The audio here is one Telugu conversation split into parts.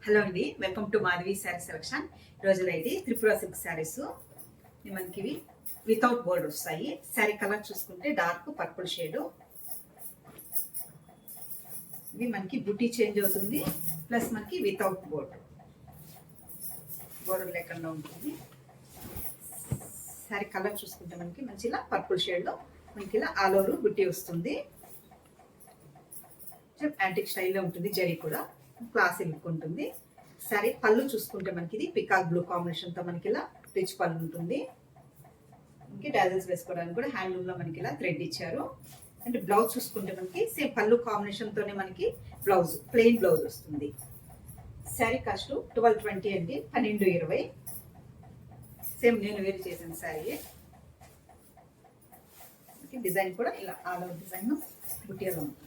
హలో అండి, welcome to Madhavi sari selection. ఈరోజు అయితే త్రిపుర సిల్క్ శారీస్ మనకి ఇవి వితౌట్ బోర్డర్ వస్తాయి. శారీ కలర్ చూసుకుంటే డార్క్ పర్పుల్ షేడ్. ఇది మనకి బుటీ చేంజ్ అవుతుంది, ప్లస్ మనకి వితౌట్ బోర్డర్ లేకుండా ఉంటుంది. శారీ కలర్ చూసుకుంటే మనకి మంచి ఇలా పర్పుల్ షేడ్లో మనకి ఇలా ఆల్ ఓవర్ బుట్టి వస్తుంది. యాంటిక్ స్టైల్లో ఉంటుంది, జరీ కూడా క్లాసీ లుక్ ఉంటుంది. సారీ పళ్ళు చూసుకుంటే మనకి ఇది పికాక్ బ్లూ కాంబినేషన్తో మనకి ఇలా రిచ్ పళ్ళు ఉంటుంది. మనకి డాజల్స్ వేసుకోవడానికి కూడా హ్యాండ్లూమ్లో మనకి ఇలా థ్రెడ్ ఇచ్చారు. అండ్ బ్లౌజ్ చూసుకుంటే మనకి సేమ్ పళ్ళు కాంబినేషన్తోనే మనకి బ్లౌజ్ ప్లెయిన్ బ్లౌజ్ వస్తుంది. శారీ కాస్ట్ 1220 అండి, 1220. సేమ్ నేను వేరు చేసిన శారీ. డిజైన్ కూడా ఇలా ఆల్ ఓవర్ డిజైన్ బుట్టియాలో ఉంటుంది.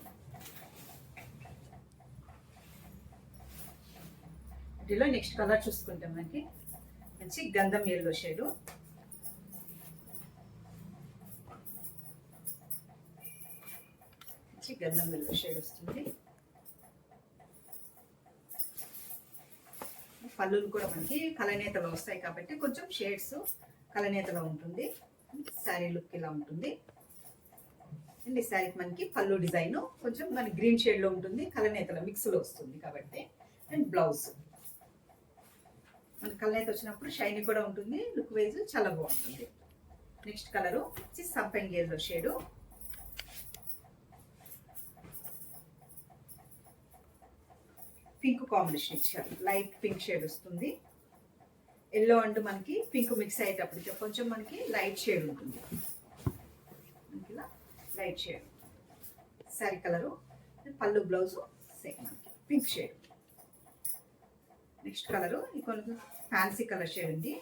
వీటిలో నెక్స్ట్ కలర్ చూసుకుంటే మనకి మంచి గంధం ఎల్లో షేడు. మంచి గంధం ఎల్లో షేడ్ వస్తుంది. పళ్ళులు కూడా మనకి కలనేతలో వస్తాయి కాబట్టి కొంచెం షేడ్స్ కలనేతలో ఉంటుంది. శారీ లుక్ ఇలా ఉంటుంది. అండ్ ఈ శారీకి మనకి పళ్ళు డిజైన్ కొంచెం మన గ్రీన్ షేడ్లో ఉంటుంది, కలనేతలో మిక్స్లో వస్తుంది కాబట్టి. అండ్ బ్లౌజ్ మన కలర్ వచ్చినప్పుడు షైనీ కూడా ఉంటుంది, లుక్ వైజ్ చాలా బాగుంటుంది. నెక్స్ట్ కలరు వచ్చి సంపెంగ్ ఎల్లో షేడు. పింక్ కాంబినేషన్ ఇచ్చారు, లైట్ పింక్ షేడ్ వస్తుంది. ఎల్లో అండ్ మనకి పింక్ మిక్స్ అయ్యేటప్పటికి కొంచెం మనకి లైట్ షేడ్ ఉంటుంది. మనకి ఇలా లైట్ షేడ్ శారీ కలరు. పళ్ళు బ్లౌజు సేమ్ మనకి పింక్ షేడ్. నెక్స్ట్ కలరు ఇంకొక ఫ్యాన్సీ కలర్ షేడ్ ఉంది.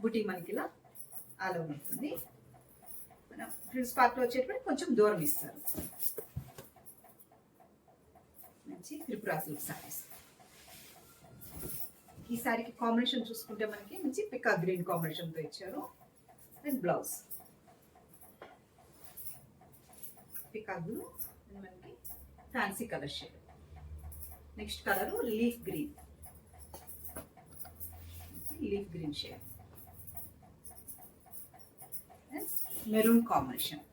బుటీ మనకి ఇలా ఆల్ ఓవర్ ఉంటుంది. మన ఫ్రిల్స్ పార్ట్లో వచ్చేటప్పుడు కొంచెం దూరం ఇస్తారు. మంచి త్రిపుర సిల్క్ సారీస్. ఈ సారీకి కాంబినేషన్ చూసుకుంటే మనకి మంచి పికాక్ గ్రీన్ కాంబినేషన్తో ఇచ్చారు. And blouse peacock blue and మనకి fancy colour shade. Next colour leaf green shade and maroon combination.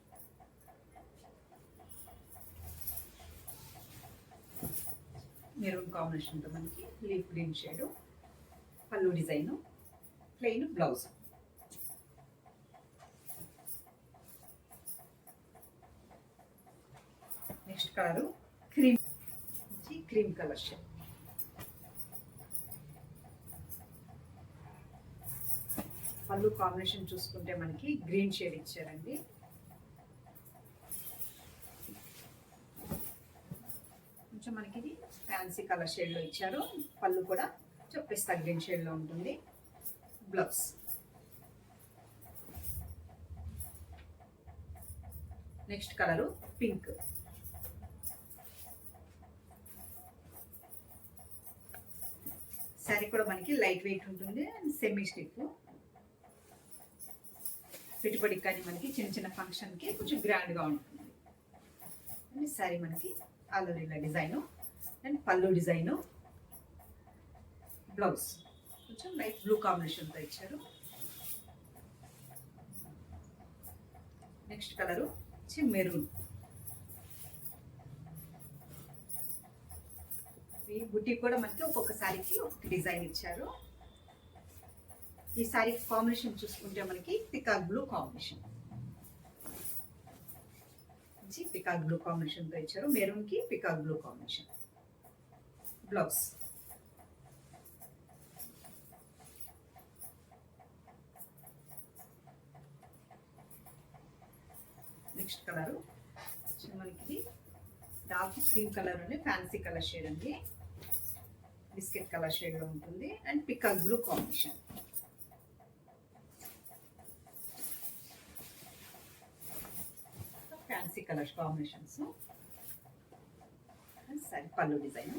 Maroon కాంబినేషన్తో మనకి లీఫ్ గ్రీన్ షేడ్, పళ్ళు design, plain blouse. Next colour cream colour shade. పళ్ళు కాంబినేషన్ చూసుకుంటే మనకి గ్రీన్ షేడ్ ఇచ్చారండి. కొంచెం మనకి ఇది ఫ్యాన్సీ కలర్ షేడ్లో ఇచ్చారు. పళ్ళు కూడా పిస్తా గ్రీన్ షేడ్లో ఉంటుంది. Blouse next colour pink. Sari కూడా మనకి లైట్ వెయిట్ ఉంటుంది అండ్ సెమీ స్టిఫ్. పెట్టుబడికి కానీ మనకి చిన్న చిన్న ఫంక్షన్కి కొంచెం గ్రాండ్గా ఉంటుంది. అండ్ శారీ మనకి ఆల్ ఓవర్ ఇలా డిజైను అండ్ పళ్ళు డిజైను. బ్లౌజ్ కొంచెం లైట్ బ్లూ కాంబినేషన్తో ఇచ్చారు. నెక్స్ట్ కలరు వచ్చి మెరూన్. ఈ బుట్టి కూడా మనకి ఒక్కొక్క శారీకి ఒక్కొక్క డిజైన్ ఇచ్చారు. ఈ శారీ కాంబినేషన్ చూసుకుంటే మనకి peacock blue combination, peacock blue కాంబినేషన్తో ఇచ్చారు. మెరూన్కి peacock blue combination. Blouse next colour మనకి డార్క్ క్రీమ్ కలర్ అండి, ఫ్యాన్సీ కలర్ షేడ్ అండి, బిస్కెట్ కలర్ షేడ్లో ఉంటుంది. And peacock blue combination. Fancy colour combinations. సరే పళ్ళు design.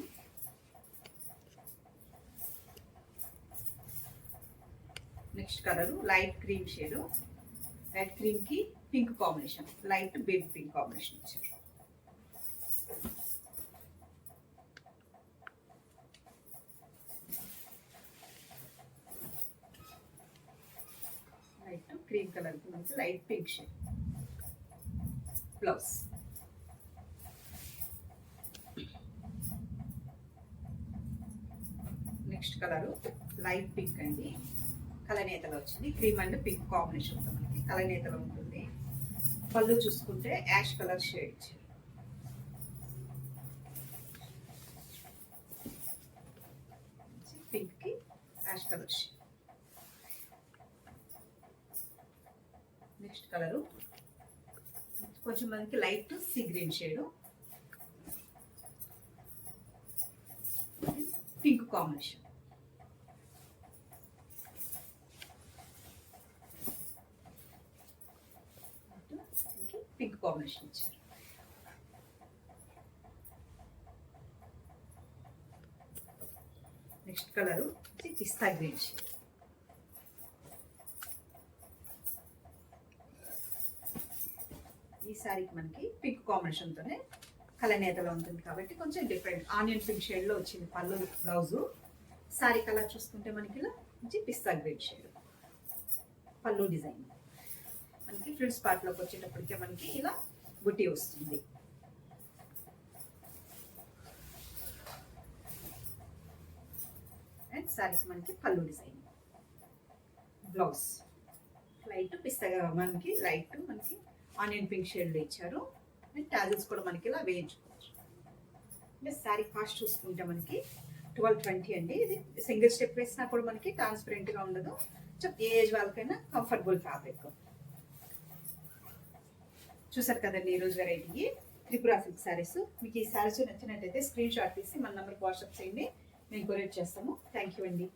Next colour light cream shade. Light క్రీమ్కి pink combination, light baby pink combination ఇచ్చారు. కలర్కి మనకి light pink shade blouse. Next colour light pink అండి, కలనేతలో వచ్చింది. క్రీమ్ అండ్ పింక్ కాంబినేషన్తో మనకి కలనేతలో ఉంటుంది. పళ్ళు చూసుకుంటే యాష్ కలర్ షేడ్ ఇచ్చారు. పింక్ కి ash colour shade. Next colour కొంచెం మనకి light sea green shade, pink combination. Pink combination ఇచ్చారు. Next colour pista green shade. ఈ సారీకి మనకి పింక్ కాంబినేషన్తోనే కలనేతలో ఉంటుంది కాబట్టి కొంచెం డిఫరెంట్ ఆనియన్ పింక్ షేడ్లో వచ్చింది పళ్ళు బ్లౌజు. సారీ కలర్ చూసుకుంటే మనకి ఇలా మంచి పిస్తా గ్రీన్ షేడ్ పళ్ళు డిజైన్. మనకి ఫ్రిల్స్ పార్ట్లోకి వచ్చేటప్పటికే మనకి ఇలా బుట్టి వస్తుంది. అండ్ సారీస్ మనకి పళ్ళు డిజైన్, బ్లౌజ్ లైట్ పిస్తగా మనకి లైట్ మనకి ఆనియన్ పింక్ షేడ్లో ఇచ్చారు. అండ్ టాజిల్స్ కూడా మనకి ఇలా వేయించుకోవచ్చు. అంటే శారీ కాస్ట్ చూసుకుంటే మనకి 1220 అండి. ఇది సింగిల్ స్టెప్ వేసినా కూడా మనకి ట్రాన్స్పరెంట్గా ఉండదు. ఏ ఏజ్ వాళ్ళకైనా కంఫర్టబుల్ ఫ్యాబ్రిక్. చూసారు కదండి ఈరోజు వెరైటీ త్రిపుర సిల్క్ శారీస్. మీకు ఈ శారీస్ నచ్చినట్టయితే స్క్రీన్ షాట్ తీసి మన నెంబర్కి వాట్సాప్ చేయండి, మేము కొరియర్ చేస్తాము. థ్యాంక్ యూ అండి.